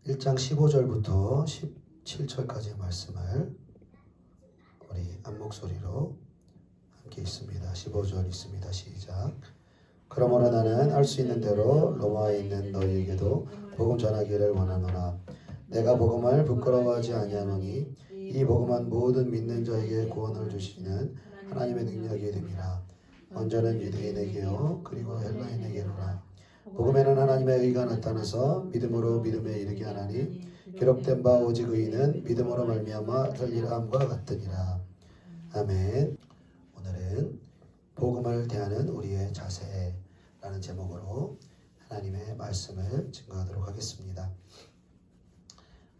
1장 15절부터 17절까지의 말씀을 우리 암목소리로 함께 읽습니다. 15절 읽습니다. 시작. 그러므로 나는 할 수 있는 대로 로마에 있는 너희에게도 복음 전하기를 원하노라. 내가 복음을 부끄러워하지 아니하노니 이 복음은 모든 믿는 자에게 구원을 주시는 하나님의 능력이 됨이라. 먼저는 유대인에게요 그리고 헬라인에게로라. 복음에는 하나님의 의가 나타나서 믿음으로 믿음에 이르게 하나니 기록된 바 오직 의인은 믿음으로 말미암아 살리라 함과 같으니라. 아멘. 오늘은 복음을 대하는 우리의 자세라는 제목으로 하나님의 말씀을 증거하도록 하겠습니다.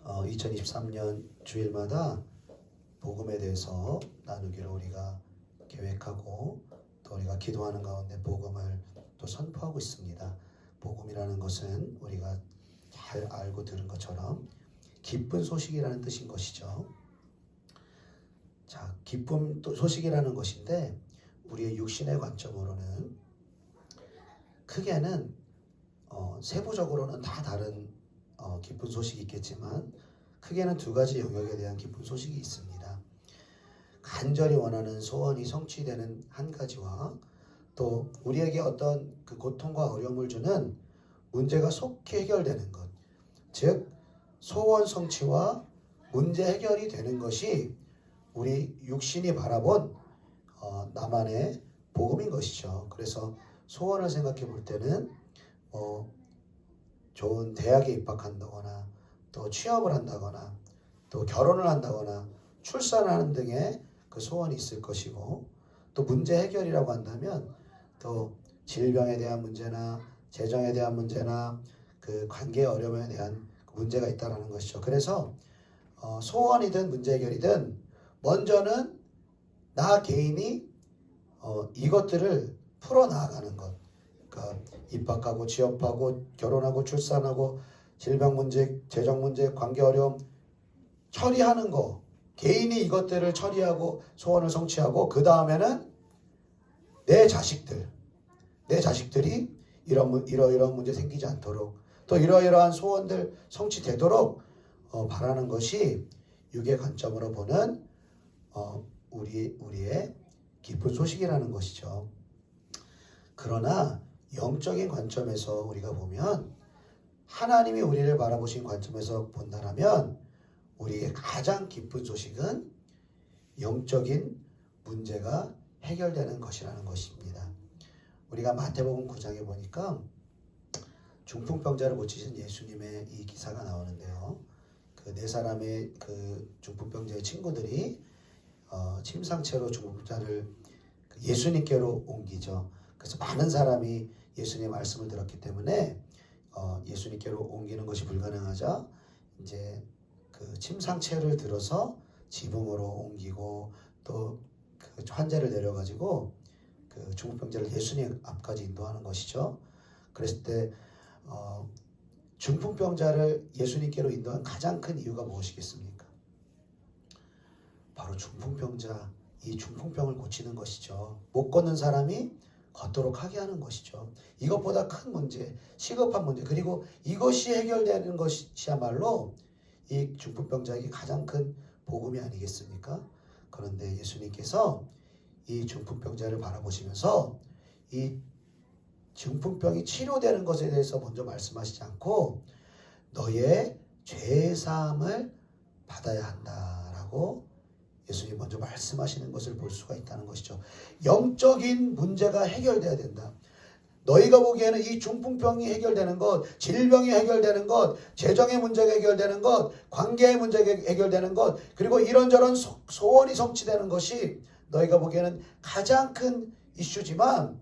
2023년 주일마다 복음에 대해서 나누기를 우리가 계획하고 또 우리가 기도하는 가운데 복음을 또 선포하고 있습니다. 복음이라는 것은 우리가 잘 알고 들은 것처럼 기쁜 소식이라는 뜻인 것이죠. 자, 기쁜 소식이라는 것인데 우리의 육신의 관점으로는 크게는 세부적으로는 다 다른 기쁜 소식이 있겠지만 크게는 두 가지 영역에 대한 기쁜 소식이 있습니다. 간절히 원하는 소원이 성취되는 한 가지와 또 우리에게 어떤 그 고통과 어려움을 주는 문제가 속히 해결되는 것, 즉 소원 성취와 문제 해결이 되는 것이 우리 육신이 바라본 나만의 복음인 것이죠. 그래서 소원을 생각해 볼 때는 좋은 대학에 입학한다거나 또 취업을 한다거나 또 결혼을 한다거나 출산하는 등의 그 소원이 있을 것이고, 또 문제 해결이라고 한다면 또 질병에 대한 문제나 재정에 대한 문제나 그 관계의 어려움에 대한 문제가 있다는 것이죠. 그래서 소원이든 문제 해결이든 먼저는 나 개인이 이것들을 풀어나가는 것, 그러니까 입학하고 취업하고 결혼하고 출산하고 질병 문제, 재정 문제, 관계 어려움 처리하는 거, 개인이 이것들을 처리하고 소원을 성취하고 그 다음에는 내 자식들이 이러이러한 문제 생기지 않도록 또 이러이러한 소원들 성취되도록 바라는 것이 육의 관점으로 보는 우리의 기쁜 소식이라는 것이죠. 그러나 영적인 관점에서 우리가 보면 하나님이 우리를 바라보신 관점에서 본다면 우리의 가장 기쁜 소식은 영적인 문제가 해결되는 것이라는 것입니다. 우리가 마태복음 9장에 보니까 중풍병자를 고치신 예수님의 이 기사가 나오는데요. 그 네 사람의 그 중풍병자의 친구들이 침상채로 중풍자를 예수님께로 옮기죠. 그래서 많은 사람이 예수님의 말씀을 들었기 때문에 예수님께로 옮기는 것이 불가능하자 이제 그 침상채를 들어서 지붕으로 옮기고 또 그 환자를 내려가지고 그 중풍병자를 예수님 앞까지 인도하는 것이죠. 그랬을 때 중풍병자를 예수님께로 인도한 가장 큰 이유가 무엇이겠습니까? 바로 중풍병자, 이 중풍병을 고치는 것이죠. 못 걷는 사람이 걷도록 하게 하는 것이죠. 이것보다 큰 문제, 시급한 문제, 그리고 이것이 해결되는 것이야말로 이 중풍병자에게 가장 큰 복음이 아니겠습니까? 그런데 예수님께서 이 중풍병자를 바라보시면서 이 중풍병이 치료되는 것에 대해서 먼저 말씀하시지 않고 너의 죄사함을 받아야 한다라고 예수님이 먼저 말씀하시는 것을 볼 수가 있다는 것이죠. 영적인 문제가 해결돼야 된다. 너희가 보기에는 이 중풍병이 해결되는 것, 질병이 해결되는 것, 재정의 문제가 해결되는 것, 관계의 문제가 해결되는 것, 그리고 이런저런 소원이 성취되는 것이 너희가 보기에는 가장 큰 이슈지만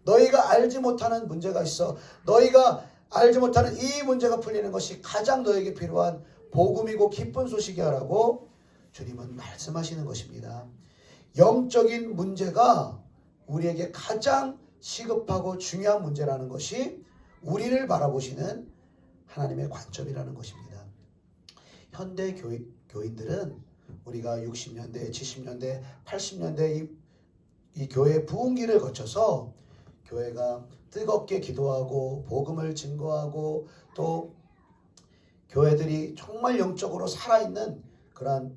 너희가 알지 못하는 문제가 있어. 너희가 알지 못하는 이 문제가 풀리는 것이 가장 너에게 필요한 복음이고 기쁜 소식이야라고 주님은 말씀하시는 것입니다. 영적인 문제가 우리에게 가장 시급하고 중요한 문제라는 것이 우리를 바라보시는 하나님의 관점이라는 것입니다. 현대 교인들은 우리가 60년대, 70년대, 80년대 이 교회의 부흥기를 거쳐서 교회가 뜨겁게 기도하고 복음을 증거하고 또 교회들이 정말 영적으로 살아있는 그러한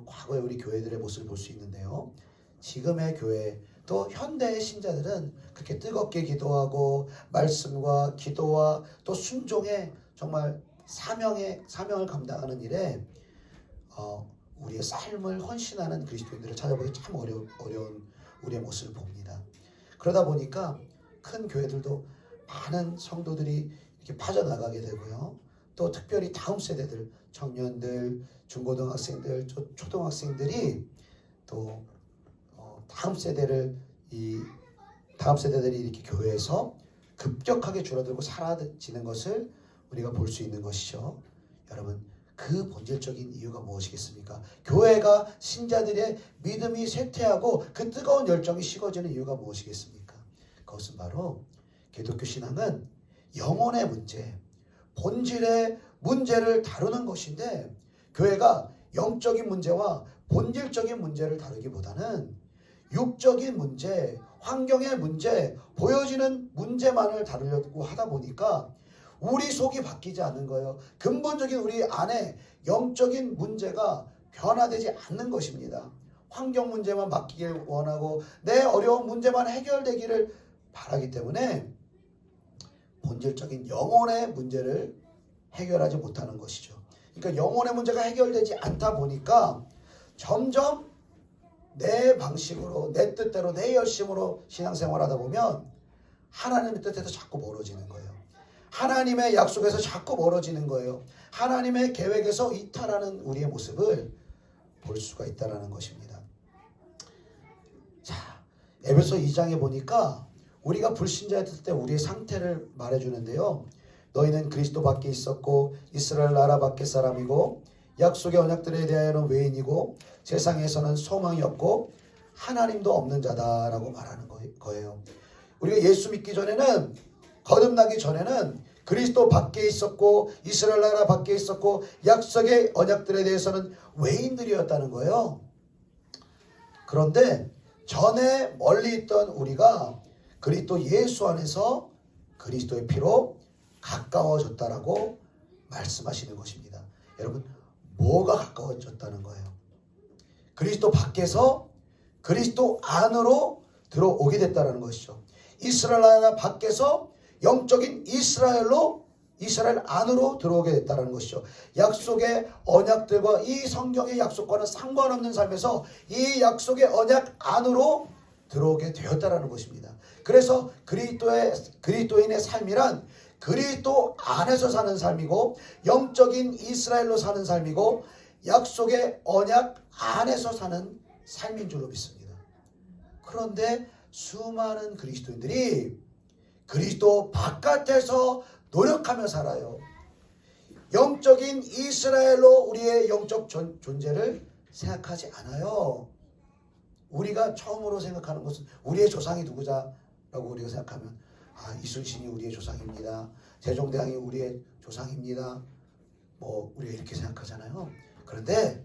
과거의 우리 교회들의 모습을 볼 수 있는데요. 지금의 교회 또 현대의 신자들은 그렇게 뜨겁게 기도하고 말씀과 기도와 또 순종의 정말 사명을 감당하는 일에 우리의 삶을 헌신하는 그리스도인들을 찾아보기 참 어려운 우리의 모습을 봅니다. 그러다 보니까 큰 교회들도 많은 성도들이 이렇게 빠져나가게 되고요. 또 특별히 다음 세대들, 청년들, 중고등학생들, 초등학생들이 또 다음 세대들이 이렇게 교회에서 급격하게 줄어들고 사라지는 것을 우리가 볼 수 있는 것이죠. 여러분, 그 본질적인 이유가 무엇이겠습니까? 교회가 신자들의 믿음이 쇠퇴하고 그 뜨거운 열정이 식어지는 이유가 무엇이겠습니까? 그것은 바로 기독교 신앙은 영혼의 문제, 본질의 문제를 다루는 것인데, 교회가 영적인 문제와 본질적인 문제를 다루기보다는 육적인 문제, 환경의 문제, 보여지는 문제만을 다루려고 하다 보니까 우리 속이 바뀌지 않는 거예요. 근본적인 우리 안에 영적인 문제가 변화되지 않는 것입니다. 환경 문제만 바뀌길 원하고 내 어려운 문제만 해결되기를 바라기 때문에 본질적인 영혼의 문제를 해결하지 못하는 것이죠. 그러니까 영혼의 문제가 해결되지 않다 보니까 점점 내 방식으로, 내 뜻대로, 내 열심으로 신앙생활하다 보면 하나님의 뜻에서 자꾸 멀어지는 거예요. 하나님의 약속에서 자꾸 멀어지는 거예요. 하나님의 계획에서 이탈하는 우리의 모습을 볼 수가 있다는 것입니다. 자, 에베소 2장에 보니까 우리가 불신자였을 때 우리의 상태를 말해주는데요. 너희는 그리스도 밖에 있었고 이스라엘 나라 밖의 사람이고 약속의 언약들에 대하여는 외인이고 세상에서는 소망이 없고 하나님도 없는 자다라고 말하는 거예요. 우리가 예수 믿기 전에는, 거듭나기 전에는 그리스도 밖에 있었고 이스라엘 나라 밖에 있었고 약속의 언약들에 대해서는 외인들이었다는 거예요. 그런데 전에 멀리 있던 우리가 그리스도 예수 안에서 그리스도의 피로 가까워졌다라고 말씀하시는 것입니다. 여러분, 뭐가 가까워졌다는 거예요? 그리스도 밖에서 그리스도 안으로 들어오게 됐다는 것이죠. 이스라엘 나라 밖에서 영적인 이스라엘로, 이스라엘 안으로 들어오게 됐다는 것이죠. 약속의 언약들과 이 성경의 약속과는 상관없는 삶에서 이 약속의 언약 안으로 들어오게 되었다는 것입니다. 그래서 그리스도인의 삶이란 그리스도 안에서 사는 삶이고 영적인 이스라엘로 사는 삶이고 약속의 언약 안에서 사는 삶인 줄로 믿습니다. 그런데 수많은 그리스도인들이 그리스도 바깥에서 노력하며 살아요. 영적인 이스라엘로 우리의 영적 존재를 생각하지 않아요. 우리가 처음으로 생각하는 것은 우리의 조상이 누구자라고 우리가 생각하면 이순신이 우리의 조상입니다. 세종대왕이 우리의 조상입니다. 우리가 이렇게 생각하잖아요. 그런데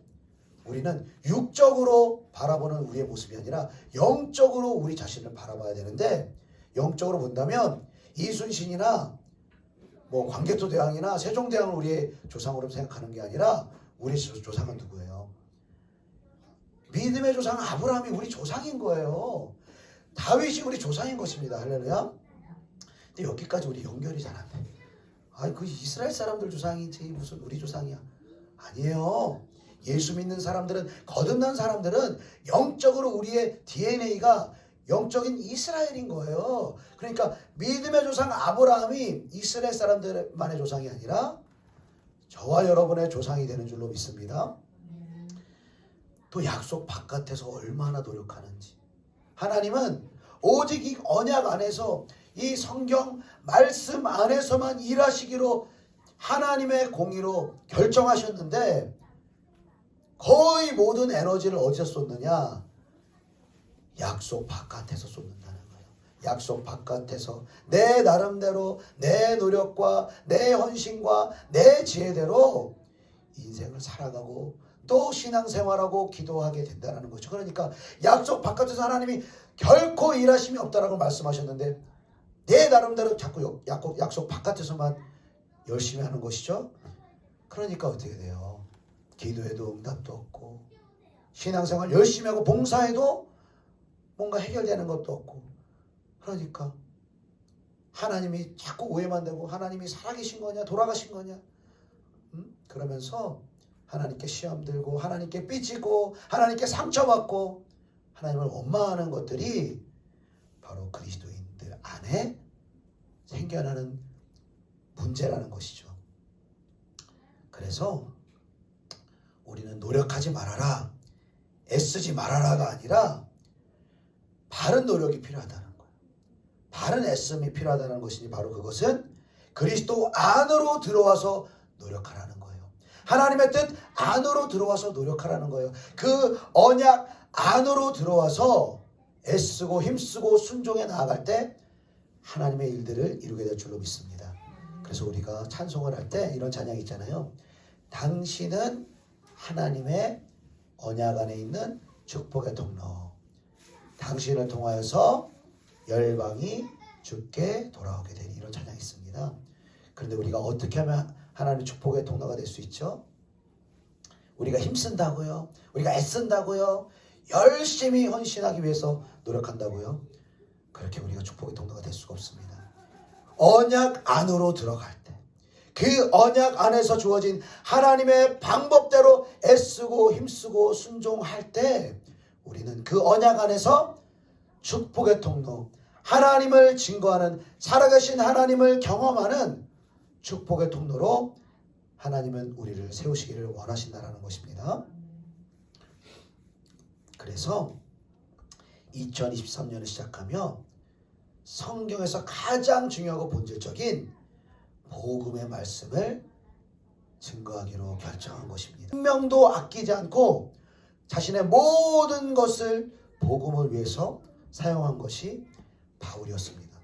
우리는 육적으로 바라보는 우리의 모습이 아니라 영적으로 우리 자신을 바라봐야 되는데, 영적으로 본다면 이순신이나 광개토대왕이나 세종대왕을 우리의 조상으로 생각하는 게 아니라 우리의 조상은 누구예요? 믿음의 조상 아브라함이 우리 조상인 거예요. 다윗이 우리 조상인 것입니다. 할렐루야. 근데 여기까지 우리 연결이 잘 안 돼. 그 이스라엘 사람들 조상이지 무슨 우리 조상이야. 아니에요. 예수 믿는 사람들은, 거듭난 사람들은 영적으로 우리의 DNA가 영적인 이스라엘인 거예요. 그러니까 믿음의 조상 아브라함이 이스라엘 사람들만의 조상이 아니라 저와 여러분의 조상이 되는 줄로 믿습니다. 또 약속 바깥에서 얼마나 노력하는지. 하나님은 오직 이 언약 안에서, 이 성경 말씀 안에서만 일하시기로 하나님의 공의로 결정하셨는데 거의 모든 에너지를 어디서 쏟느냐? 약속 바깥에서 쏟는다는 거예요. 약속 바깥에서 내 나름대로 내 노력과 내 헌신과 내 지혜대로 인생을 살아가고 또 신앙생활하고 기도하게 된다는 거죠. 그러니까 약속 바깥에서 하나님이 결코 일하심이 없다라고 말씀하셨는데 내 나름대로 자꾸 약속 바깥에서만 열심히 하는 것이죠. 그러니까 어떻게 돼요? 기도해도 응답도 없고, 신앙생활 열심히 하고 봉사해도 뭔가 해결되는 것도 없고, 그러니까 하나님이 자꾸 오해만 되고, 하나님이 살아계신 거냐 돌아가신 거냐, 그러면서 하나님께 시험 들고, 하나님께 삐지고, 하나님께 상처받고, 하나님을 원망하는 것들이 바로 그리스도인들 안에 생겨나는 문제라는 것이죠. 그래서 우리는 노력하지 말아라, 애쓰지 말아라가 아니라 바른 노력이 필요하다는 거예요. 바른 애씀이 필요하다는 것이니, 바로 그것은 그리스도 안으로 들어와서 노력하라는 거예요. 하나님의 뜻 안으로 들어와서 노력하라는 거예요. 그 언약 안으로 들어와서 애쓰고 힘쓰고 순종해 나아갈 때 하나님의 일들을 이루게 될 줄로 믿습니다. 그래서 우리가 찬송을 할 때 이런 찬양이 있잖아요. 당신은 하나님의 언약 안에 있는 축복의 통로, 당신을 통하여서 열방이 주께 돌아오게 되니, 이런 찬양이 있습니다. 그런데 우리가 어떻게 하면 하나님의 축복의 통로가 될 수 있죠? 우리가 힘쓴다고요? 우리가 애쓴다고요? 열심히 헌신하기 위해서 노력한다고요? 그렇게 우리가 축복의 통로가 될 수가 없습니다. 언약 안으로 들어갈 때, 그 언약 안에서 주어진 하나님의 방법대로 애쓰고 힘쓰고 순종할 때, 우리는 그 언약 안에서 축복의 통로, 하나님을 증거하는, 살아계신 하나님을 경험하는 축복의 통로로 하나님은 우리를 세우시기를 원하신다는 것입니다. 그래서 2023년을 시작하며 성경에서 가장 중요하고 본질적인 복음의 말씀을 증거하기로 결정한 것입니다. 한 명도 아끼지 않고 자신의 모든 것을 복음을 위해서 사용한 것이 바울이었습니다.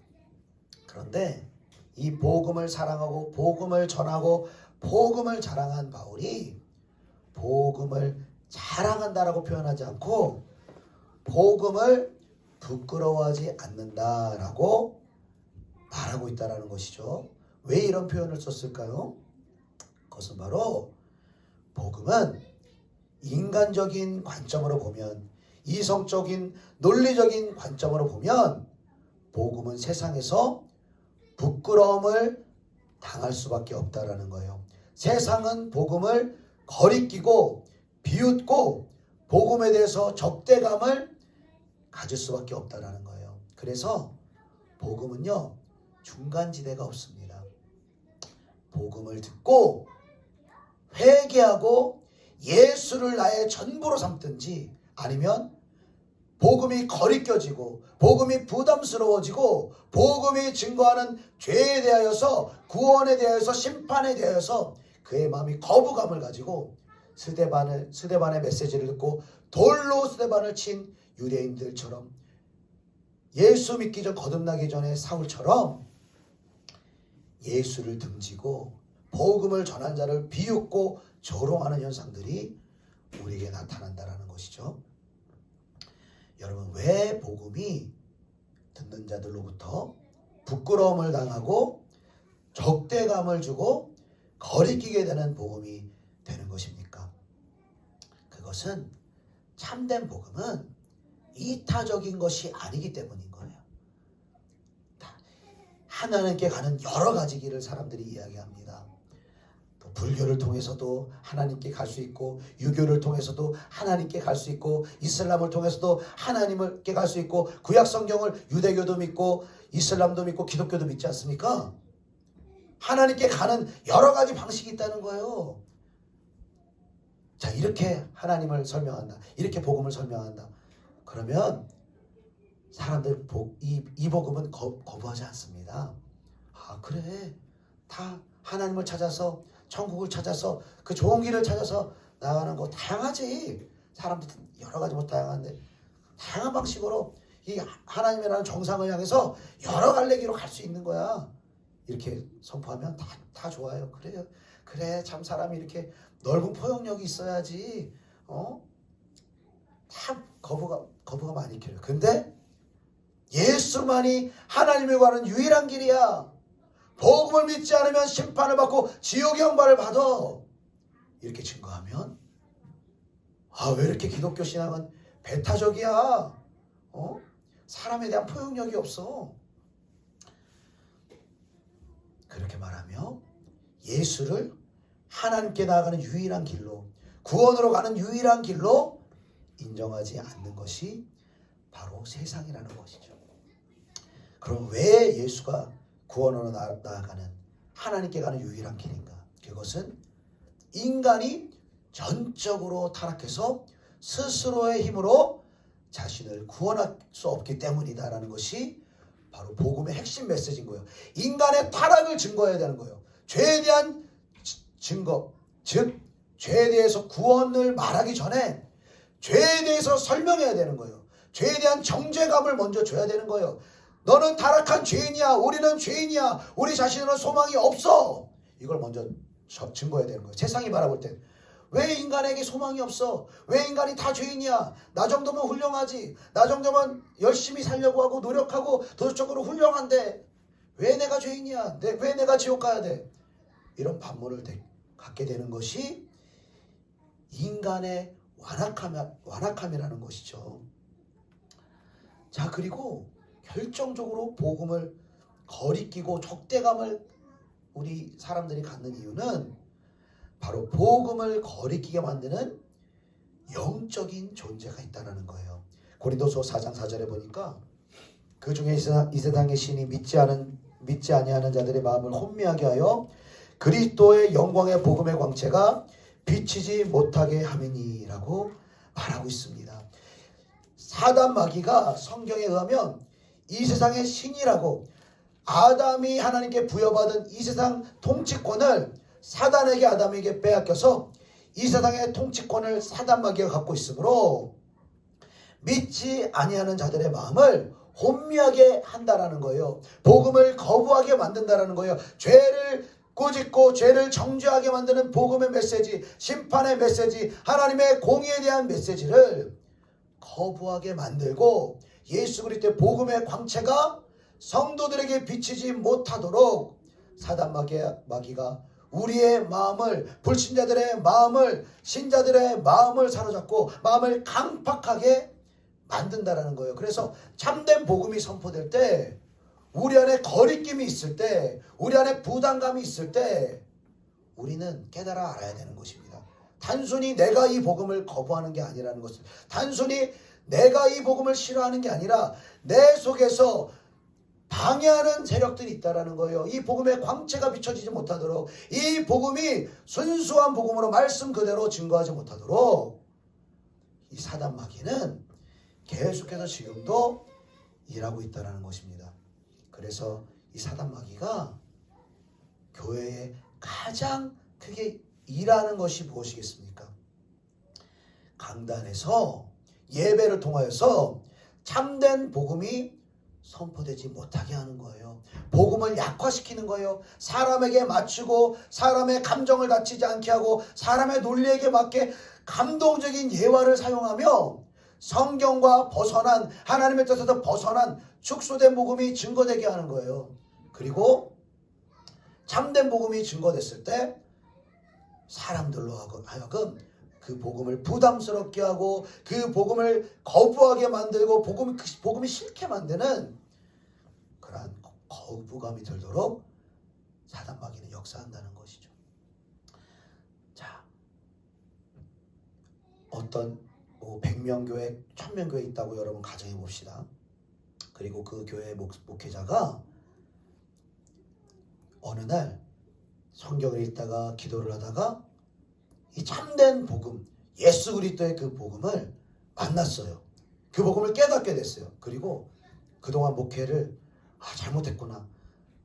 그런데 이 복음을 사랑하고 복음을 전하고 복음을 자랑한 바울이 복음을 자랑한다라고 표현하지 않고 복음을 부끄러워하지 않는다라고 말하고 있다라는 것이죠. 왜 이런 표현을 썼을까요? 그것은 바로 복음은 인간적인 관점으로 보면, 이성적인 논리적인 관점으로 보면 복음은 세상에서 부끄러움을 당할 수밖에 없다라는 거예요. 세상은 복음을 거리끼고 비웃고 복음에 대해서 적대감을 가질 수밖에 없다라는 거예요. 그래서 복음은요, 중간지대가 없습니다. 복음을 듣고 회개하고 예수를 나의 전부로 삼든지, 아니면 복음이 거리껴지고 복음이 부담스러워지고 복음이 증거하는 죄에 대하여서, 구원에 대하여서, 심판에 대하여서 그의 마음이 거부감을 가지고 스데반의 메시지를 듣고 돌로 스데반을 친 유대인들처럼, 예수 믿기 전 거듭나기 전에 사울처럼 예수를 등지고 복음을 전한 자를 비웃고 조롱하는 현상들이 우리에게 나타난다는 것이죠. 여러분, 왜 복음이 듣는 자들로부터 부끄러움을 당하고 적대감을 주고 거리끼게 되는 복음이 되는 것입니까? 그것은, 참된 복음은 이타적인 것이 아니기 때문인 거예요. 하나님께 가는 여러 가지 길을 사람들이 이야기합니다. 또 불교를 통해서도 하나님께 갈 수 있고, 유교를 통해서도 하나님께 갈 수 있고, 이슬람을 통해서도 하나님께 갈 수 있고, 구약 성경을 유대교도 믿고 이슬람도 믿고 기독교도 믿지 않습니까? 하나님께 가는 여러 가지 방식이 있다는 거예요. 자, 이렇게 하나님을 설명한다, 이렇게 복음을 설명한다, 그러면 사람들 이 복음은 거부하지 않습니다. 아, 그래, 다 하나님을 찾아서, 천국을 찾아서, 그 좋은 길을 찾아서 나가는 거 다양하지. 사람들 여러 가지 뭐 다양한데, 다양한 방식으로 이 하나님이라는 정상을 향해서 여러 갈래기로 갈 수 있는 거야. 이렇게 선포하면 다 좋아요. 그래요. 그래, 참 사람이 이렇게 넓은 포용력이 있어야지. 다 거부가 많이 길어요. 근데 예수만이 하나님을 가는 유일한 길이야. 복음을 믿지 않으면 심판을 받고 지옥의 형벌을 받아. 이렇게 증거하면 왜 이렇게 기독교 신앙은 배타적이야? 사람에 대한 포용력이 없어. 그렇게 말하며 예수를 하나님께 나아가는 유일한 길로, 구원으로 가는 유일한 길로 인정하지 않는 것이 바로 세상이라는 것이죠. 그럼 왜 예수가 구원으로 나아가는, 하나님께 가는 유일한 길인가? 그것은 인간이 전적으로 타락해서 스스로의 힘으로 자신을 구원할 수 없기 때문이다라는 것이 바로 복음의 핵심 메시지인 거예요. 인간의 타락을 증거해야 되는 거예요. 죄에 대한 증거, 즉 죄에 대해서 구원을 말하기 전에 죄에 대해서 설명해야 되는 거예요. 죄에 대한 정죄감을 먼저 줘야 되는 거예요. 너는 타락한 죄인이야. 우리는 죄인이야. 우리 자신은 소망이 없어. 이걸 먼저 증거해야 되는 거예요. 세상이 바라볼 때 왜 인간에게 소망이 없어? 왜 인간이 다 죄인이야? 나 정도면 훌륭하지. 나 정도면 열심히 살려고 하고 노력하고 도덕적으로 훌륭한데 왜 내가 죄인이야? 왜 내가 지옥 가야 돼? 이런 반문을 갖게 되는 것이 인간의 완악함이라는 것이죠. 자, 그리고 결정적으로 복음을 거리끼고 적대감을 우리 사람들이 갖는 이유는 바로 복음을 거리끼게 만드는 영적인 존재가 있다는 거예요. 고린도서 4장 4절에 보니까 그 중에 이 세상의 신이 믿지 아니하는 자들의 마음을 혼미하게 하여 그리스도의 영광의 복음의 광채가 비치지 못하게 함이니라고 말하고 있습니다. 사단 마귀가 성경에 의하면 이 세상의 신이라고, 아담이 하나님께 부여받은 이 세상 통치권을 사단에게, 아담에게 빼앗겨서 이 세상의 통치권을 사단 마귀가 갖고 있으므로 믿지 아니하는 자들의 마음을 혼미하게 한다라는 거예요. 복음을 거부하게 만든다라는 거예요. 죄를 꾸짖고 죄를 정죄하게 만드는 복음의 메시지, 심판의 메시지, 하나님의 공의에 대한 메시지를 거부하게 만들고 예수 그리스도의 복음의 광채가 성도들에게 비치지 못하도록 사단 마귀가 우리의 마음을, 불신자들의 마음을, 신자들의 마음을 사로잡고 마음을 강팍하게 만든다라는 거예요. 그래서 참된 복음이 선포될 때, 우리 안에 거리낌이 있을 때, 우리 안에 부담감이 있을 때 우리는 깨달아 알아야 되는 것입니다. 단순히 내가 이 복음을 거부하는 게 아니라는 것을, 단순히 내가 이 복음을 싫어하는 게 아니라 내 속에서 방해하는 세력들이 있다라는 거예요. 이 복음의 광채가 비춰지지 못하도록, 이 복음이 순수한 복음으로 말씀 그대로 증거하지 못하도록 이 사단 마귀는 계속해서 지금도 일하고 있다는 것입니다. 그래서 이 사단 마귀가 교회에 가장 크게 일하는 것이 무엇이겠습니까? 강단에서 예배를 통하여서 참된 복음이 선포되지 못하게 하는 거예요. 복음을 약화시키는 거예요. 사람에게 맞추고 사람의 감정을 다치지 않게 하고 사람의 논리에게 맞게 감동적인 예화를 사용하며 성경과 벗어난, 하나님의 뜻에서 벗어난 축소된 복음이 증거되게 하는 거예요. 그리고 참된 복음이 증거됐을 때 사람들로 하여금 그 복음을 부담스럽게 하고 그 복음을 거부하게 만들고 복음이 싫게 만드는 그러한 거부감이 들도록 사단 마귀는 역사한다는 것이죠. 자, 어떤 100명 교회, 1000명 교회 있다고 여러분 가정해 봅시다. 그리고 그 교회 목회자가 어느 날 성경을 읽다가 기도를 하다가 이 참된 복음, 예수 그리스도의 그 복음을 만났어요. 그 복음을 깨닫게 됐어요. 그리고 그동안 목회를 잘못했구나.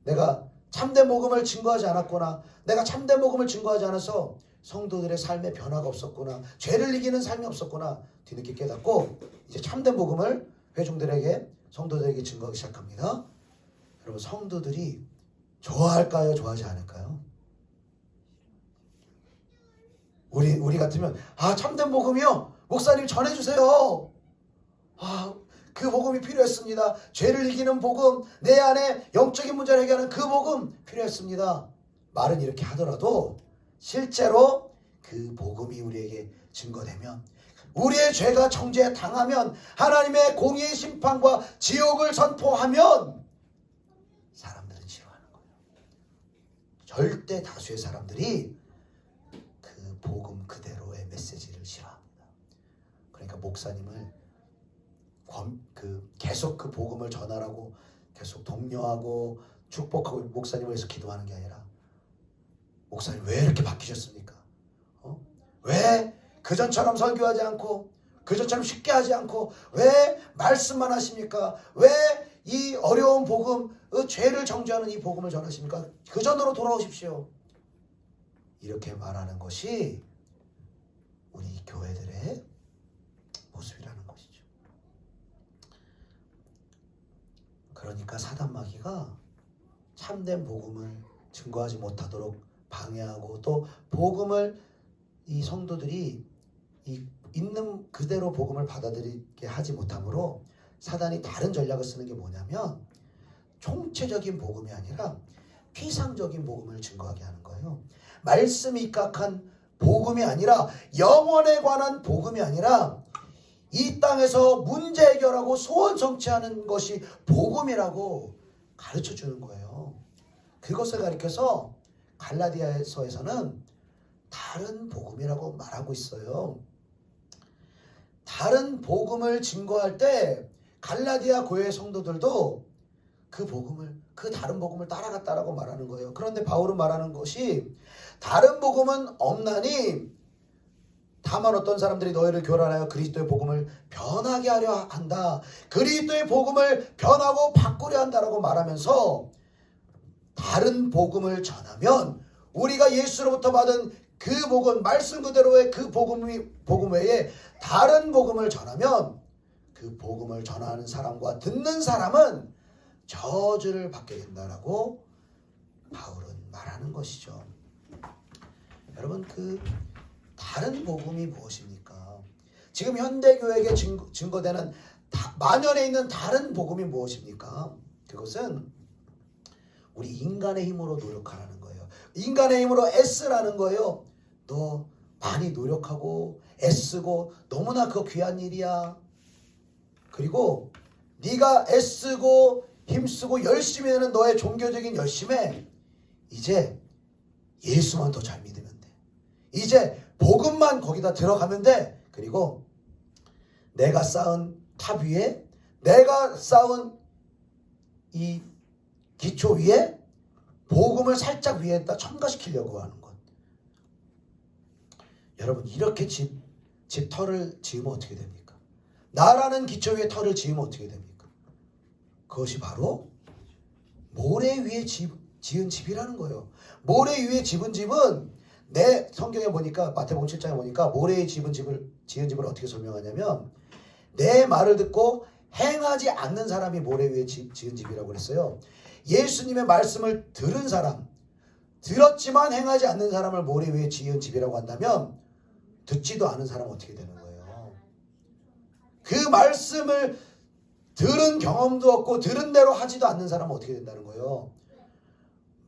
내가 참된 복음을 증거하지 않았구나. 내가 참된 복음을 증거하지 않아서 성도들의 삶에 변화가 없었구나. 죄를 이기는 삶이 없었구나. 뒤늦게 깨닫고 이제 참된 복음을 회중들에게, 성도들에게 증거하기 시작합니다. 여러분, 성도들이 좋아할까요? 좋아하지 않을까요? 우리 같으면 참된 복음이요? 목사님 전해주세요. 그 복음이 필요했습니다. 죄를 이기는 복음, 내 안에 영적인 문제를 해결하는 그 복음 필요했습니다. 말은 이렇게 하더라도 실제로 그 복음이 우리에게 증거되면, 우리의 죄가 정죄 당하면, 하나님의 공의의 심판과 지옥을 선포하면 사람들은 싫어하는 거예요. 절대 다수의 사람들이 그 복음 그대로의 메시지를 싫어합니다. 그러니까 목사님을 계속 그 복음을 전하라고 계속 독려하고 축복하고 목사님을 위해서 기도하는 게 아니라, 목사님 왜 이렇게 바뀌셨습니까? 왜 그전처럼 설교하지 않고 그전처럼 쉽게 하지 않고 왜 말씀만 하십니까? 왜 이 어려운 복음, 죄를 정죄하는 이 복음을 전하십니까? 그전으로 돌아오십시오. 이렇게 말하는 것이 우리 교회들의 모습이라는 것이죠. 그러니까 사단마귀가 참된 복음을 증거하지 못하도록 방해하고, 또 복음을 이 성도들이 있는 그대로 복음을 받아들이게 하지 못하므로 사단이 다른 전략을 쓰는 게 뭐냐면, 총체적인 복음이 아니라 피상적인 복음을 증거하게 하는 거예요. 말씀이 입각한 복음이 아니라, 영원에 관한 복음이 아니라 이 땅에서 문제 해결하고 소원 성취하는 것이 복음이라고 가르쳐 주는 거예요. 그것을 가리켜서 갈라디아서에서는 다른 복음이라고 말하고 있어요. 다른 복음을 증거할 때 갈라디아 교회 성도들도 그 복음을, 그 다른 복음을 따라갔다라고 말하는 거예요. 그런데 바울은 말하는 것이, 다른 복음은 없나니 다만 어떤 사람들이 너희를 교란하여 그리스도의 복음을 변하게 하려 한다. 그리스도의 복음을 변하고 바꾸려 한다라고 말하면서, 다른 복음을 전하면 우리가 예수로부터 받은 그 복음, 말씀 그대로의 그 복음 외에 다른 복음을 전하면 그 복음을 전하는 사람과 듣는 사람은 저주를 받게 된다라고 바울은 말하는 것이죠. 여러분, 그 다른 복음이 무엇입니까? 지금 현대교회에게 증거되는 만연해 있는 다른 복음이 무엇입니까? 그것은 우리 인간의 힘으로 노력하라는 거예요. 인간의 힘으로 애쓰라는 거예요. 너 많이 노력하고 애쓰고 너무나 그거 귀한 일이야. 그리고 네가 애쓰고 힘쓰고 열심히 하는 너의 종교적인 열심에 이제 예수만 더 잘 믿으면 돼. 이제 복음만 거기다 들어가면 돼. 그리고 내가 쌓은 탑 위에, 내가 쌓은 이 기초 위에 복음을 살짝 위에다 첨가시키려고 하는 것. 여러분, 이렇게 집 터를 지으면 어떻게 됩니까? 나라는 기초 위에 터를 지으면 어떻게 됩니까? 그것이 바로 모래 위에 지은 집이라는 거예요. 모래 위에 지은 집은, 내 성경에 보니까, 마태복음 7장에 보니까 모래 위에 지은 집을 어떻게 설명하냐면, 내 말을 듣고 행하지 않는 사람이 모래 위에 지은 집이라고 그랬어요. 예수님의 말씀을 들은 사람, 들었지만 행하지 않는 사람을 모래 위에 지은 집이라고 한다면, 듣지도 않은 사람은 어떻게 되는 거예요? 그 말씀을 들은 경험도 없고 들은 대로 하지도 않는 사람은 어떻게 된다는 거예요?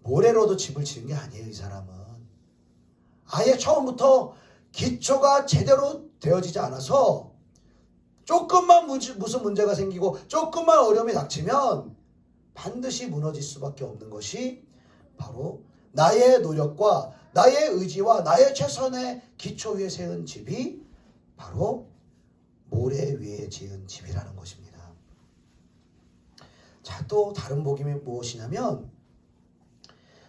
모래로도 집을 지은 게 아니에요. 이 사람은 아예 처음부터 기초가 제대로 되어지지 않아서 조금만 무슨 문제가 생기고 조금만 어려움이 닥치면 반드시 무너질 수밖에 없는 것이 바로 나의 노력과 나의 의지와 나의 최선의 기초 위에 세운 집이 바로 모래 위에 지은 집이라는 것입니다. 자, 또 다른 복음이 무엇이냐면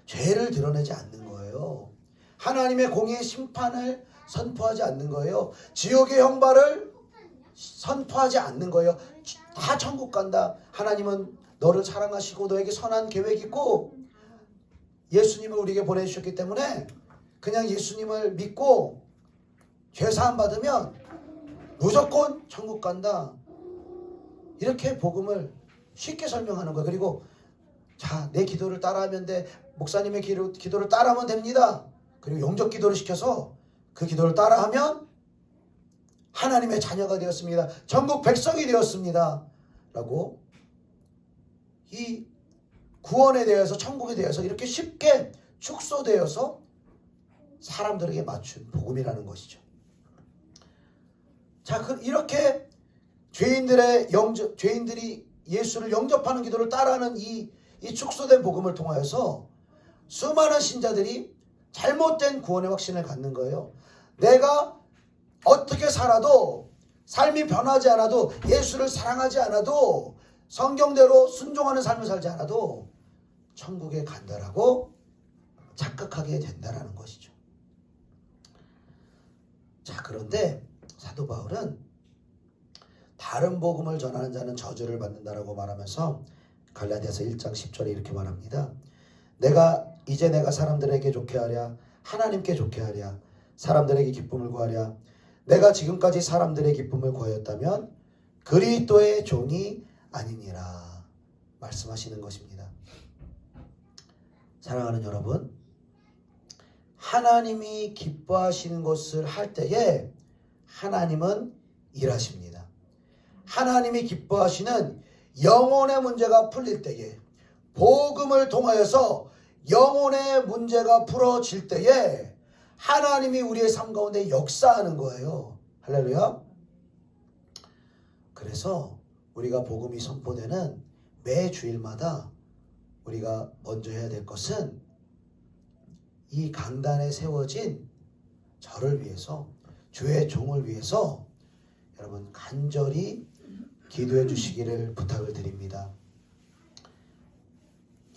죄를 드러내지 않는 거예요. 하나님의 공의의 심판을 선포하지 않는 거예요. 지옥의 형벌을 선포하지 않는 거예요. 다 천국 간다. 하나님은 너를 사랑하시고 너에게 선한 계획이 있고 예수님을 우리에게 보내주셨기 때문에 그냥 예수님을 믿고 죄사함 받으면 무조건 천국 간다. 이렇게 복음을 쉽게 설명하는 거예요. 그리고 자, 내 기도를 따라하면 돼. 목사님의 기도를 따라하면 됩니다. 그리고 영접 기도를 시켜서 그 기도를 따라하면 하나님의 자녀가 되었습니다. 전국 백성이 되었습니다. 라고 이 구원에 대해서, 천국에 대해서 이렇게 쉽게 축소되어서 사람들에게 맞춘 복음이라는 것이죠. 자, 이렇게 죄인들이 예수를 영접하는 기도를 따라하는 이 축소된 복음을 통하여서 수많은 신자들이 잘못된 구원의 확신을 갖는 거예요. 내가 어떻게 살아도, 삶이 변하지 않아도, 예수를 사랑하지 않아도, 성경대로 순종하는 삶을 살지 않아도 천국에 간다라고 착각하게 된다라는 것이죠. 자, 그런데 사도 바울은 다른 복음을 전하는 자는 저주를 받는다라고 말하면서 갈라디아서 1장 10절에 이렇게 말합니다. 이제 내가 사람들에게 좋게 하랴, 하나님께 좋게 하랴, 사람들에게 기쁨을 구하랴. 내가 지금까지 사람들의 기쁨을 구하였다면 그리스도의 종이 아니니라 말씀하시는 것입니다. 사랑하는 여러분, 하나님이 기뻐하시는 것을 할 때에 하나님은 일하십니다. 하나님이 기뻐하시는 영혼의 문제가 풀릴 때에, 복음을 통하여서 영혼의 문제가 풀어질 때에 하나님이 우리의 삶 가운데 역사하는 거예요. 할렐루야. 그래서 우리가 복음이 선포되는 매 주일마다 우리가 먼저 해야 될 것은 이 강단에 세워진 저를 위해서, 주의 종을 위해서 여러분 간절히 기도해 주시기를 부탁을 드립니다.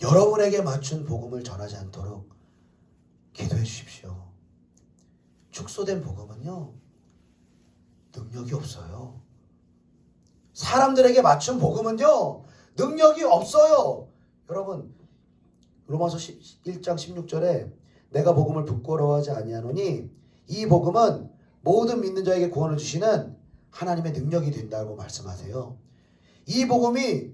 여러분에게 맞춘 복음을 전하지 않도록 기도해 주십시오. 축소된 복음은요, 능력이 없어요. 사람들에게 맞춘 복음은요, 능력이 없어요. 여러분, 로마서 1장 16절에 내가 복음을 부끄러워하지 아니하노니 이 복음은 모든 믿는 자에게 구원을 주시는 하나님의 능력이 된다고 말씀하세요. 이 복음이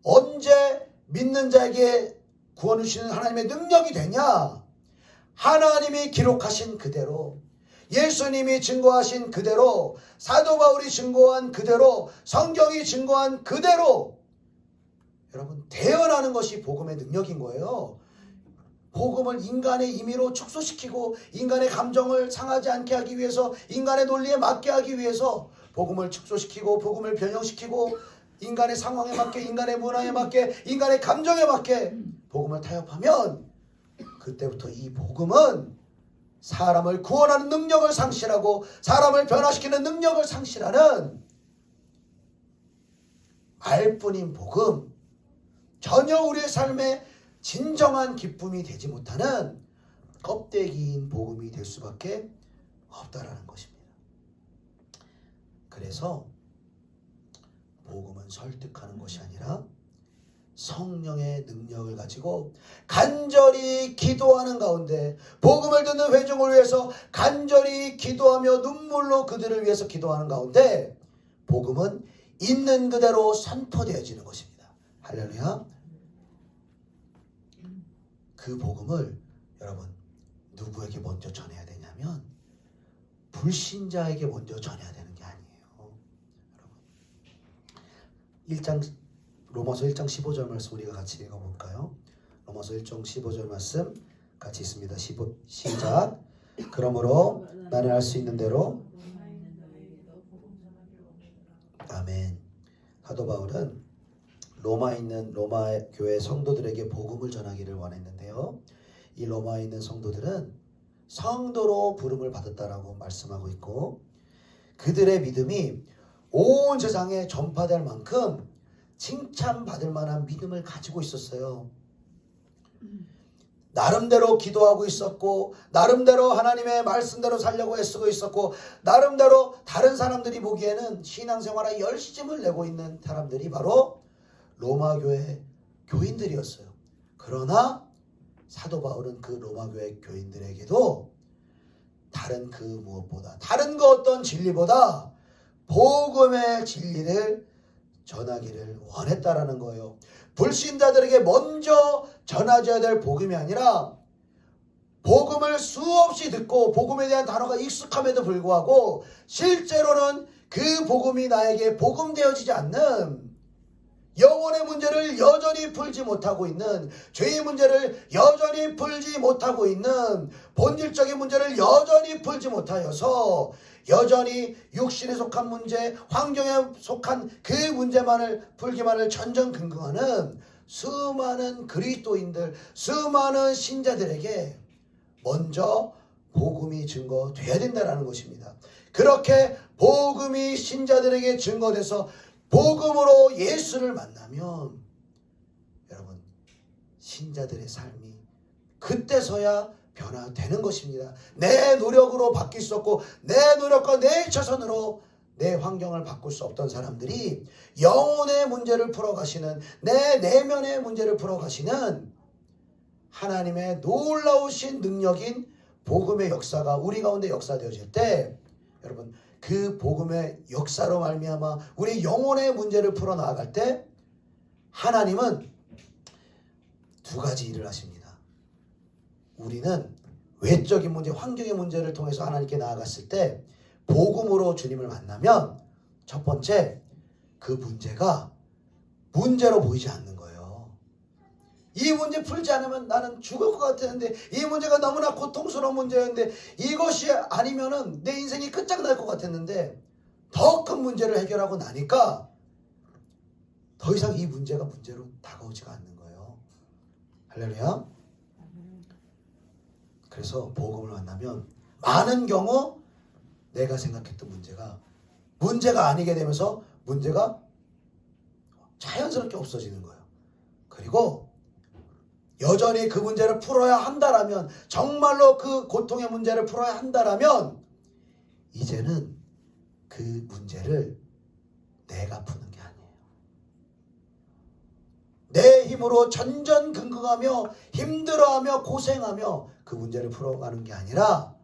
언제 믿는 자에게 구원을 주시는 하나님의 능력이 되냐? 하나님이 기록하신 그대로, 예수님이 증거하신 그대로, 사도 바울이 증거한 그대로, 성경이 증거한 그대로 여러분 대언하는 것이 복음의 능력인 거예요. 복음을 인간의 임의로 축소시키고 인간의 감정을 상하지 않게 하기 위해서, 인간의 논리에 맞게 하기 위해서 복음을 축소시키고 복음을 변형시키고 인간의 상황에 맞게, 인간의 문화에 맞게, 인간의 감정에 맞게 복음을 타협하면 그때부터 이 복음은 사람을 구원하는 능력을 상실하고 사람을 변화시키는 능력을 상실하는 말뿐인 복음, 전혀 우리의 삶에 진정한 기쁨이 되지 못하는 껍데기인 복음이 될 수밖에 없다라는 것입니다. 그래서 복음은 설득하는 것이 아니라 성령의 능력을 가지고 간절히 기도하는 가운데, 복음을 듣는 회중을 위해서 간절히 기도하며 눈물로 그들을 위해서 기도하는 가운데 복음은 있는 그대로 선포되어지는 것입니다. 할렐루야. 그 복음을 여러분 누구에게 먼저 전해야 되냐면 불신자에게 먼저 전해야 되는 게 아니에요. 여러분, 로마서 1장 15절 말씀 우리가 같이 읽어볼까요? 로마서 1장 15절 말씀 같이 있습니다. 시작. 그러므로 나는 알 수 있는 대로. 아멘. 사도 바울은 로마에 있는 로마 교회 성도들에게 복음을 전하기를 원했는데요, 이 로마에 있는 성도들은 성도로 부름을 받았다라고 말씀하고 있고, 그들의 믿음이 온 세상에 전파될 만큼 칭찬받을 만한 믿음을 가지고 있었어요. 나름대로 기도하고 있었고, 나름대로 하나님의 말씀대로 살려고 애쓰고 있었고, 나름대로 다른 사람들이 보기에는 신앙생활에 열심을 내고 있는 사람들이 바로 로마 교회 교인들이었어요. 그러나 사도 바울은 그 로마 교회 교인들에게도 다른 그 무엇보다, 다른 그 어떤 진리보다 복음의 진리를 전하기를 원했다라는 거예요. 불신자들에게 먼저 전해져야 될 복음이 아니라, 복음을 수없이 듣고 복음에 대한 단어가 익숙함에도 불구하고 실제로는 그 복음이 나에게 복음되어지지 않는 영혼의 문제를 여전히 풀지 못하고 있는, 죄의 문제를 여전히 풀지 못하고 있는, 본질적인 문제를 여전히 풀지 못하여서 여전히 육신에 속한 문제, 환경에 속한 그 문제만을 풀기만을 전전긍긍하는 수많은 그리스도인들, 수많은 신자들에게 먼저 복음이 증거돼야 된다는 것입니다. 그렇게 복음이 신자들에게 증거돼서 복음으로 예수를 만나면 여러분 신자들의 삶이 그때서야 변화되는 것입니다. 내 노력으로 바뀔 수 없고 내 노력과 내 최선으로 내 환경을 바꿀 수 없던 사람들이 영혼의 문제를 풀어가시는, 내 내면의 문제를 풀어가시는 하나님의 놀라우신 능력인 복음의 역사가 우리 가운데 역사되어질 때 여러분 그 복음의 역사로 말미암아 우리 영혼의 문제를 풀어나갈 때 하나님은 두 가지 일을 하십니다. 우리는 외적인 문제, 환경의 문제를 통해서 하나님께 나아갔을 때 복음으로 주님을 만나면 첫 번째, 그 문제가 문제로 보이지 않는 거예요. 이 문제 풀지 않으면 나는 죽을 것 같았는데, 이 문제가 너무나 고통스러운 문제였는데, 이것이 아니면은 내 인생이 끝장날 것 같았는데 더 큰 문제를 해결하고 나니까 더 이상 이 문제가 문제로 다가오지가 않는 거예요. 할렐루야. 그래서 복음을 만나면 많은 경우 내가 생각했던 문제가 아니게 되면서 문제가 자연스럽게 없어지는 거예요. 그리고 여전히 그 문제를 풀어야 한다라면, 정말로 그 고통의 문제를 풀어야 한다라면 이제는 그 문제를 내가 푸는 게 아니에요. 내 힘으로 전전긍긍하며 힘들어하며 고생하며 그 문제를 풀어가는 게 아니라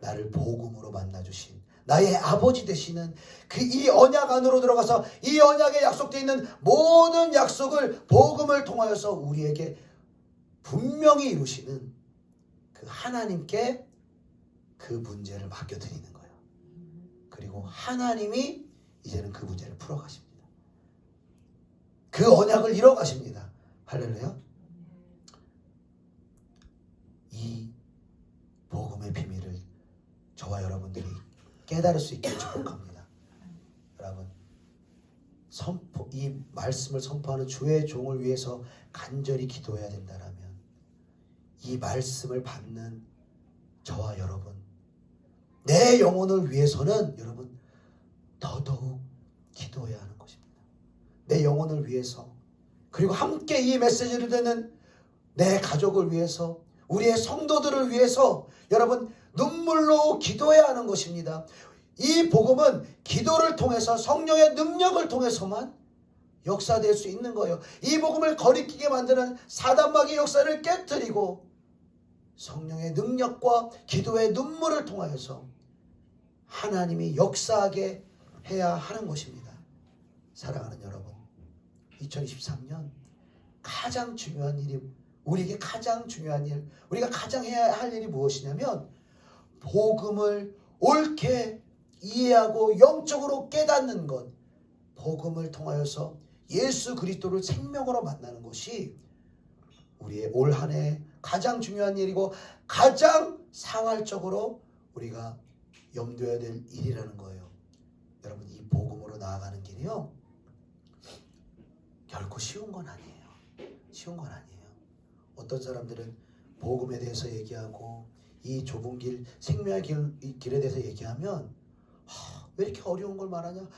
나를 복음으로 만나주신 나의 아버지 되시는 그 이 언약 안으로 들어가서 이 언약에 약속되어 있는 모든 약속을 복음을 통하여서 우리에게 분명히 이루시는 그 하나님께 그 문제를 맡겨드리는 거예요. 그리고 하나님이 이제는 그 문제를 풀어가십니다. 그 언약을 이뤄가십니다. 할렐루야. 이 복음의 비밀을 저와 여러분들이 깨달을 수 있기를 축복합니다. 여러분, 이 말씀을 선포하는 주의 종을 위해서 간절히 기도해야 된다라면 이 말씀을 받는 저와 여러분, 내 영혼을 위해서는 여러분 더더욱 기도해야 하는 것입니다. 내 영혼을 위해서, 그리고 함께 이 메시지를 듣는 내 가족을 위해서, 우리의 성도들을 위해서 여러분 눈물로 기도해야 하는 것입니다. 이 복음은 기도를 통해서, 성령의 능력을 통해서만 역사될 수 있는 거예요. 이 복음을 거리끼게 만드는 사단마귀의 역사를 깨뜨리고 성령의 능력과 기도의 눈물을 통하여서 하나님이 역사하게 해야 하는 것입니다. 사랑하는 여러분, 2023년 가장 중요한 일이, 우리에게 가장 중요한 일, 우리가 가장 해야 할 일이 무엇이냐면 복음을 옳게 이해하고 영적으로 깨닫는 것, 복음을 통하여서 예수 그리스도를 생명으로 만나는 것이 우리의 올 한 해 가장 중요한 일이고 가장 사활적으로 우리가 염두해야 될 일이라는 거예요. 여러분, 이 복음으로 나아가는 길이요 결코 쉬운 건 아니에요. 쉬운 건 아니에요. 어떤 사람들은 복음에 대해서 얘기하고 이 좁은 길, 생명의 길에 대해서 얘기하면 왜 이렇게 어려운 걸 말하냐,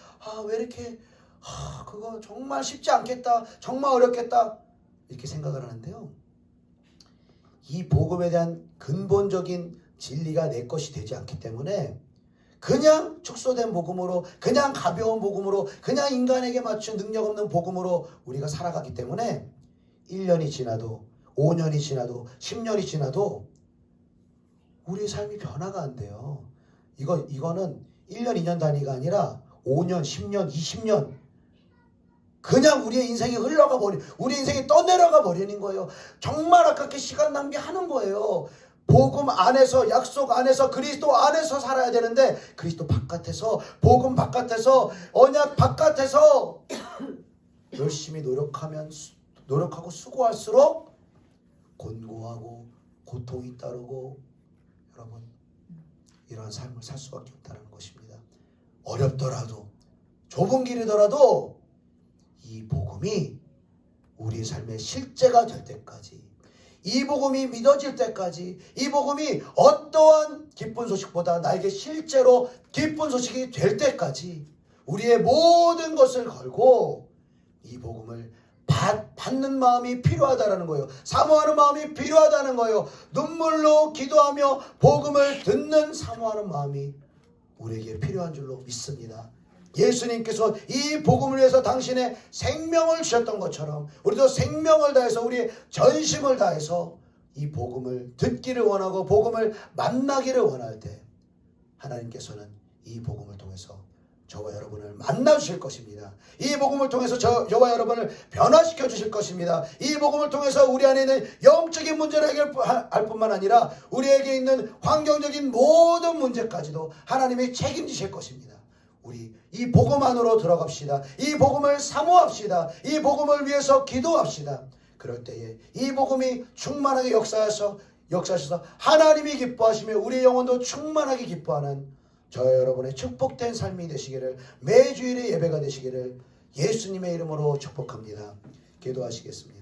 왜 이렇게 그거 정말 쉽지 않겠다, 정말 어렵겠다, 이렇게 생각을 하는데요, 이 복음에 대한 근본적인 진리가 내 것이 되지 않기 때문에 그냥 축소된 복음으로, 그냥 가벼운 복음으로, 그냥 인간에게 맞춘 능력 없는 복음으로 우리가 살아가기 때문에 1년이 지나도 5년이 지나도 10년이 지나도 우리의 삶이 변화가 안 돼요. 이거는 1년, 2년 단위가 아니라 5년, 10년, 20년 그냥 우리의 인생이 흘러가 버리, 우리 인생이 떠내려가 버리는 거예요. 정말 아깝게 시간 낭비하는 거예요. 복음 안에서, 약속 안에서, 그리스도 안에서 살아야 되는데 그리스도 바깥에서, 복음 바깥에서, 언약 바깥에서 열심히 노력하고 수고할수록 곤고하고 고통이 따르고, 여러분 이러한 삶을 살 수밖에 없다는 것입니다. 어렵더라도, 좁은 길이더라도 이 복음이 우리의 삶의 실제가 될 때까지, 이 복음이 믿어질 때까지, 이 복음이 어떠한 기쁜 소식보다 나에게 실제로 기쁜 소식이 될 때까지 우리의 모든 것을 걸고 이 복음을 받는 마음이 필요하다는 거예요. 사모하는 마음이 필요하다는 거예요. 눈물로 기도하며 복음을 듣는 사모하는 마음이 우리에게 필요한 줄로 믿습니다. 예수님께서 이 복음을 위해서 당신의 생명을 주셨던 것처럼 우리도 생명을 다해서, 우리의 전심을 다해서 이 복음을 듣기를 원하고 복음을 만나기를 원할 때 하나님께서는 이 복음을 통해서 저와 여러분을 만나 주실 것입니다. 이 복음을 통해서 저와 여러분을 변화시켜 주실 것입니다. 이 복음을 통해서 우리 안에 있는 영적인 문제를 해결할 뿐만 아니라 우리에게 있는 환경적인 모든 문제까지도 하나님이 책임지실 것입니다. 우리 이 복음 안으로 들어갑시다. 이 복음을 사모합시다. 이 복음을 위해서 기도합시다. 그럴 때에 이 복음이 충만하게 역사하셔서 하나님이 기뻐하시며 우리 영혼도 충만하게 기뻐하는 저와 여러분의 축복된 삶이 되시기를, 매주일의 예배가 되시기를 예수님의 이름으로 축복합니다. 기도하시겠습니다.